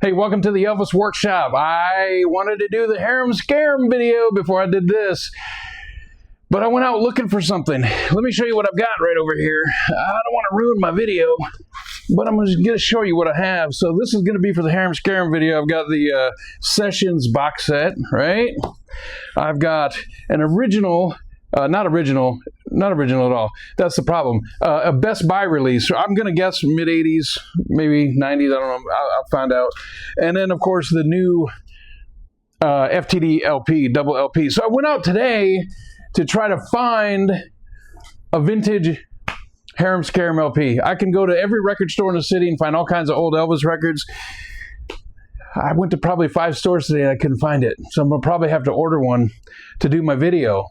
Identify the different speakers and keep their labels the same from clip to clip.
Speaker 1: Hey, welcome to the Elvis Workshop. I wanted to do the Harum Scarum video before I did this, but I went out looking for something. Let me show you what I've got right over here. I don't want to ruin my video, but I'm just going to show you what I have. So this is going to be for the Harum Scarum video. I've got the Sessions box set, right? I've got an original... not original at all. That's the problem. A Best Buy release. So I'm going to guess mid-80s, maybe 90s. I don't know. I'll find out. And then, of course, the new FTD LP, double LP. So I went out today to try to find a vintage Harum Scarum LP. I can go to every record store in the city and find all kinds of old Elvis records. I went to probably 5 stores today and I couldn't find it. So I'm going to probably have to order one to do my video.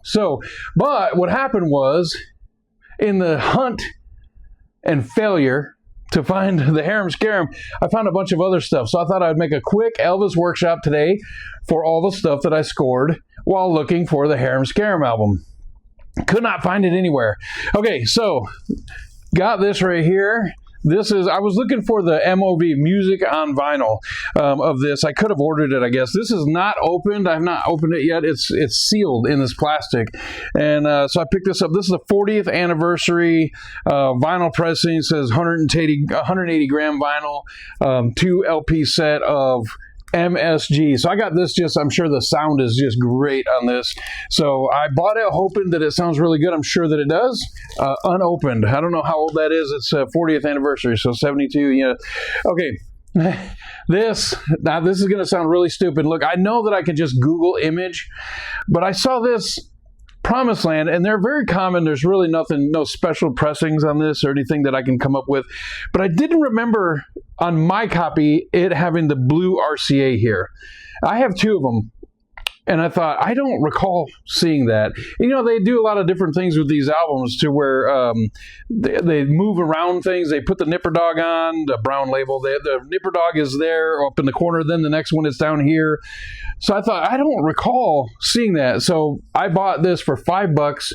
Speaker 1: But what happened was, in the hunt and failure to find the Harum Scarum, I found a bunch of other stuff. So I thought I'd make a quick Elvis workshop today for all the stuff that I scored while looking for the Harum Scarum album. Could not find it anywhere. Okay, so got this right here. This is, I was looking for the MOV, music on vinyl, of this. I could have ordered it, I guess. This is not opened. I've not opened it yet. It's sealed in this plastic. And so I picked this up. This is the 40th anniversary vinyl pressing. It says 180 gram vinyl, 2 LP set of MSG. So I got this I'm sure the sound is just great on this. So I bought it hoping that it sounds really good. I'm sure that it does. Unopened. I don't know how old that is. It's 40th anniversary. So 72. Yeah. Okay. This is going to sound really stupid. Look, I know that I can just Google image, but I saw this Promised Land, and they're very common. There's really nothing, no special pressings on this or anything that I can come up with. But I didn't remember on my copy it having the blue RCA here. I have 2 of them. And I thought, I don't recall seeing that. You know, they do a lot of different things with these albums to where they move around things. They put the Nipper Dog on, the brown label. The Nipper Dog is there up in the corner. Then the next one is down here. So I thought, I don't recall seeing that. So I bought this for $5,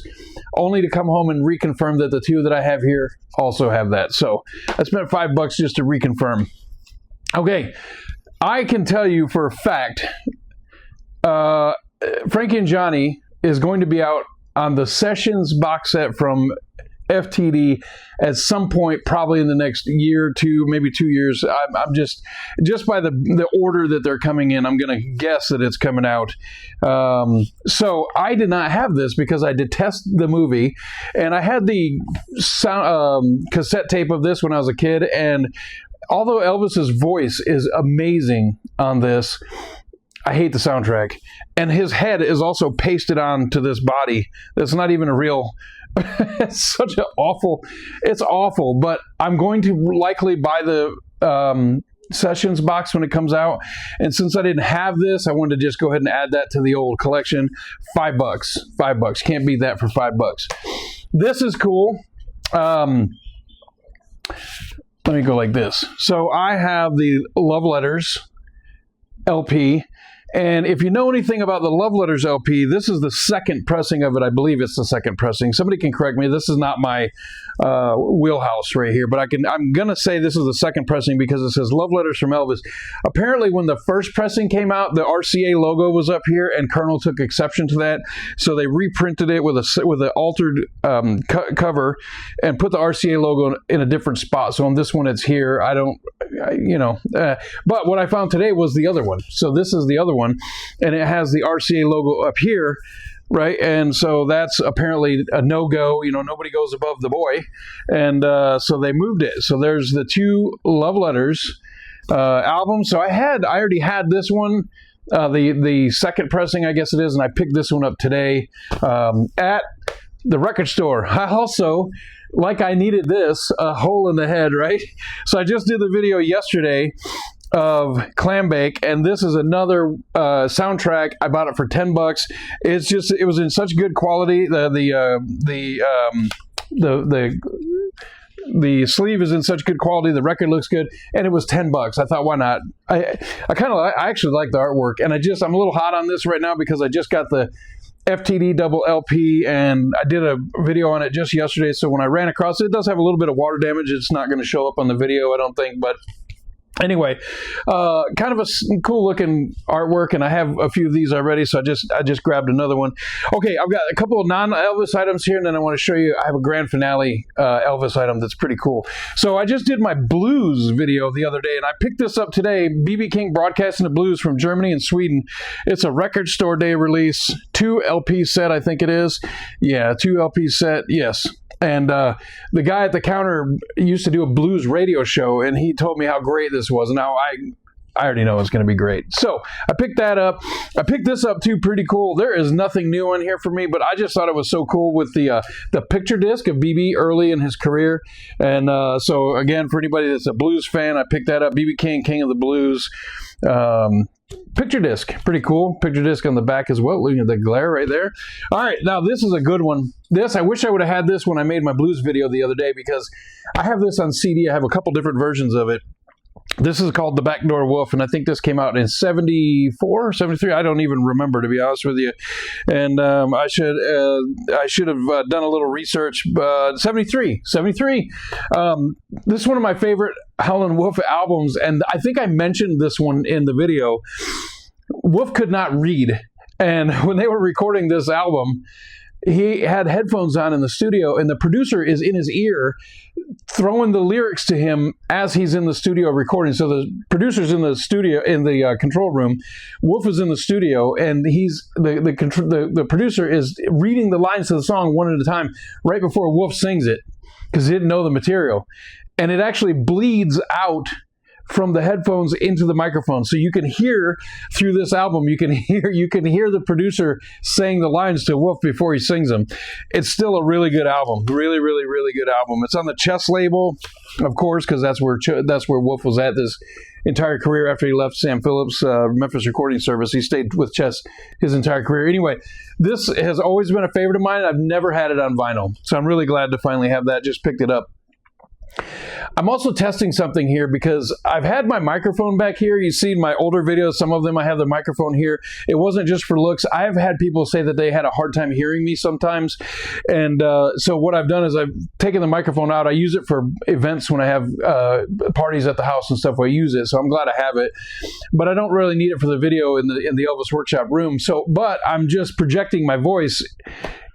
Speaker 1: only to come home and reconfirm that the 2 that I have here also have that. So I spent $5 just to reconfirm. Okay, I can tell you for a fact, Frankie and Johnny is going to be out on the Sessions box set from FTD at some point, probably in the next year or 2, maybe 2 years. I'm just by the order that they're coming in, I'm going to guess that it's coming out. So I did not have this because I detest the movie, and I had the cassette tape of this when I was a kid, and although Elvis's voice is amazing on this, I hate the soundtrack. And his head is also pasted on to this body. That's not even a real... It's such an awful... It's awful, but I'm going to likely buy the Sessions box when it comes out. And since I didn't have this, I wanted to just go ahead and add that to the old collection. $5. $5. Can't beat that for $5. This is cool. Let me go like this. So I have the Love Letters LP. And if you know anything about the Love Letters LP, this is the 2nd pressing of it. I believe it's the 2nd pressing. Somebody can correct me. This is not my wheelhouse right here, but I'm going to say this is the 2nd pressing because it says Love Letters from Elvis. Apparently, when the first pressing came out, the RCA logo was up here, and Colonel took exception to that. So they reprinted it with an altered cover and put the RCA logo in a different spot. So on this one, it's here. But what I found today was the other one. So this is the other one, and it has the RCA logo up here, right? And so that's apparently a no-go. You know, nobody goes above the boy. And so they moved it. So there's the 2 Love Letters albums. So I already had this one, the 2nd pressing, I guess it is, and I picked this one up today at the record store. I also... like I needed this, a hole in the head, right? So I just did the video yesterday of Clam Bake, and this is another soundtrack. I bought it for $10. It was in such good quality. The sleeve is in such good quality. The record looks good, and it was $10. I thought, why not? I actually like the artwork, and I'm a little hot on this right now because I just got the FTD double LP, and I did a video on it just yesterday. So when I ran across it, it does have a little bit of water damage. It's not going to show up on the video, I don't think, but Anyway, kind of a cool looking artwork, and I have a few of these already, so I just grabbed another one. Okay, I've got a couple of non-Elvis items here, and then I want to show you, I have a grand finale Elvis item that's pretty cool. So I just did my blues video the other day, and I picked this up today, B.B. King Broadcasting the Blues from Germany and Sweden. It's a record store day release, 2 LP set, I think it is. Yeah, 2 LP set, yes. And the guy at the counter used to do a blues radio show, and he told me how great this was. Now, I already know it's going to be great. So I picked that up. I picked this up too, pretty cool. There is nothing new in here for me, but I just thought it was so cool with the picture disc of BB early in his career. And so again, for anybody that's a blues fan, I picked that up. BB King, King of the Blues. Picture disc, pretty cool. Picture disc on the back as well. Look at the glare right there. All right, now this is a good one. I wish I would have had this when I made my blues video the other day, because I have this on CD. I have a couple different versions of it. This is called The Backdoor Wolf, and I think this came out in 74, 73. I don't even remember, to be honest with you. And I should have done a little research. 73. This is one of my favorite Howlin' Wolf albums, and I think I mentioned this one in the video. Wolf could not read, and when they were recording this album, he had headphones on in the studio, and the producer is in his ear throwing the lyrics to him as he's in the studio recording. So the producer's in the studio, in the control room. Wolf is in the studio, and he's the producer is reading the lines of the song one at a time right before Wolf sings it, because he didn't know the material. And it actually bleeds out from the headphones into the microphone, so you can hear through this album. You can hear the producer saying the lines to Wolf before he sings them. It's still a really good album, really good album. It's on the Chess label, of course, because that's where Wolf was at this entire career after he left Sam Phillips' Memphis Recording Service. He stayed with Chess his entire career. Anyway, this has always been a favorite of mine. I've never had it on vinyl, so I'm really glad to finally have that. Just picked it up. I'm also testing something here, because I've had my microphone back here. You see my older videos, some of them I have the microphone here. It wasn't just for looks. I've had people say that they had a hard time hearing me sometimes. And so what I've done is I've taken the microphone out. I use it for events when I have parties at the house and stuff. I use it, so I'm glad I have it. But I don't really need it for the video in the Elvis Workshop room. So, but I'm just projecting my voice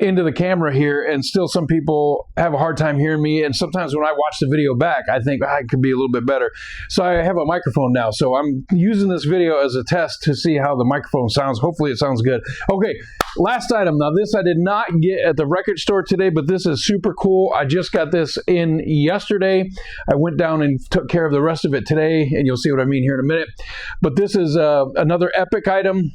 Speaker 1: into the camera here, and still some people have a hard time hearing me, and sometimes when I watch the video back, I think it could be a little bit better. So I have a microphone now, so I'm using this video as a test to see how the microphone sounds. Hopefully it sounds good. Okay, last item. Now this I did not get at the record store today, but this is super cool. I just got this in yesterday. I went down and took care of the rest of it today, and you'll see what I mean here in a minute. But this is another epic item.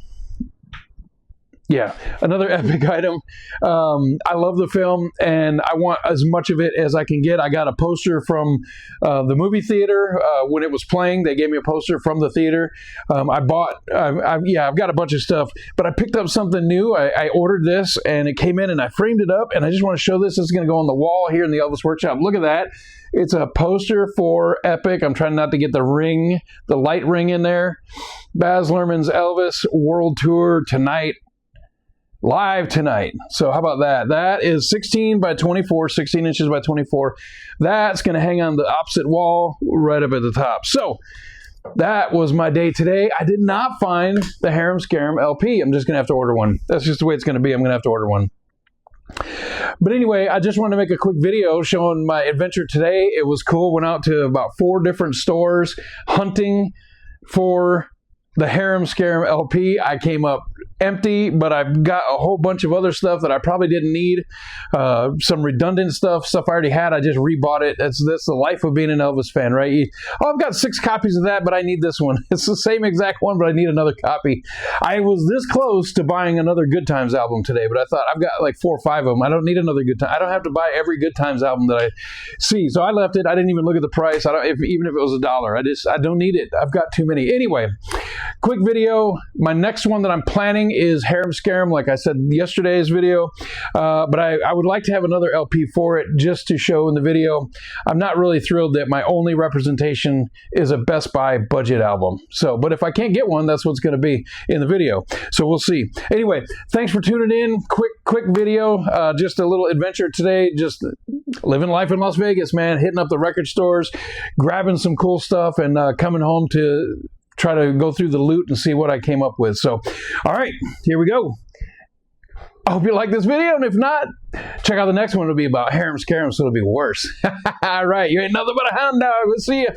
Speaker 1: Yeah, another epic item. I love the film, and I want as much of it as I can get. I got a poster from the movie theater when it was playing. They gave me a poster from the theater. I've got a bunch of stuff, but I picked up something new. I ordered this, and it came in, and I framed it up, and I just want to show this. This is going to go on the wall here in the Elvis Workshop. Look at that. It's a poster for Epic. I'm trying not to get the ring, the light ring in there. Baz Luhrmann's Elvis World Tour tonight. Live tonight. So how about that? That is 16 by 24, 16 inches by 24. That's going to hang on the opposite wall right up at the top. So that was my day today. I did not find the Harum Scarum LP. I'm just going to have to order one. That's just the way it's going to be. I'm going to have to order one. But anyway, I just wanted to make a quick video showing my adventure today. It was cool. Went out to about 4 different stores hunting for the Harum Scarum LP. I came up empty, but I've got a whole bunch of other stuff that I probably didn't need. Some redundant stuff I already had. I just rebought it. That's the life of being an Elvis fan, right? I've got 6 copies of that, but I need this one. It's the same exact one, but I need another copy. I was this close to buying another Good Times album today, but I thought I've got like 4 or 5 of them. I don't need another Good Times. I don't have to buy every Good Times album that I see. So I left it. I didn't even look at the price. Even if it was $1. I don't need it. I've got too many. Anyway, quick video. My next one that I'm planning is Harum Scarum, like I said in yesterday's video. But I would like to have another LP for it just to show in the video. I'm not really thrilled that my only representation is a Best Buy budget album. So, but if I can't get one, that's what's going to be in the video. So we'll see. Anyway, thanks for tuning in. Quick video. Just a little adventure today. Just living life in Las Vegas, man. Hitting up the record stores, grabbing some cool stuff, and coming home to try to go through the loot and see what I came up with. So, all right, here we go. I hope you like this video, and if not, check out the next one. It'll be about Harum Scarum, so it'll be worse. All right, you ain't nothing but a hound dog. We'll see you.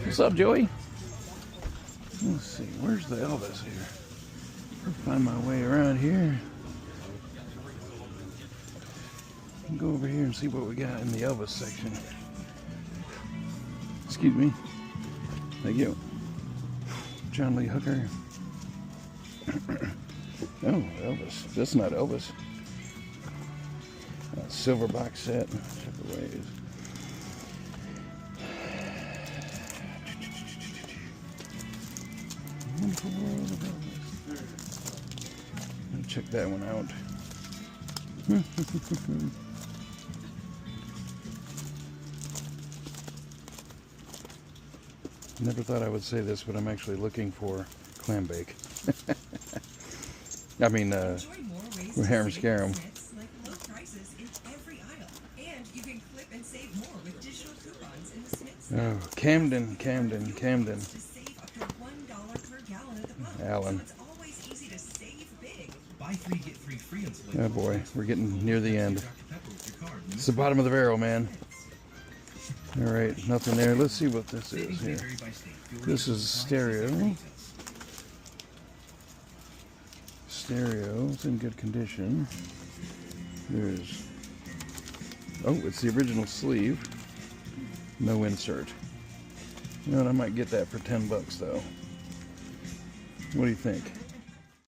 Speaker 1: What's up, Joey? Let's see, where's the Elvis here? I'll find my way around here. Go over here and see what we got in the Elvis section. Excuse me. Thank you. John Lee Hooker. Oh, Elvis. That's not Elvis. Silver box set. Whichever way it is. Wonderful World of Elvis. Check that one out. Never thought I would say this, but I'm actually looking for Clam Bake. I mean, Harum Scarum. Oh, Camden. Howlin. Oh boy, we're getting near the end. It's the bottom of the barrel, man. All right, nothing there. Let's see what this is here. This is stereo. Stereo. It's in good condition. There's... Oh, it's the original sleeve. No insert. You know what? I might get that for $10 though. What do you think?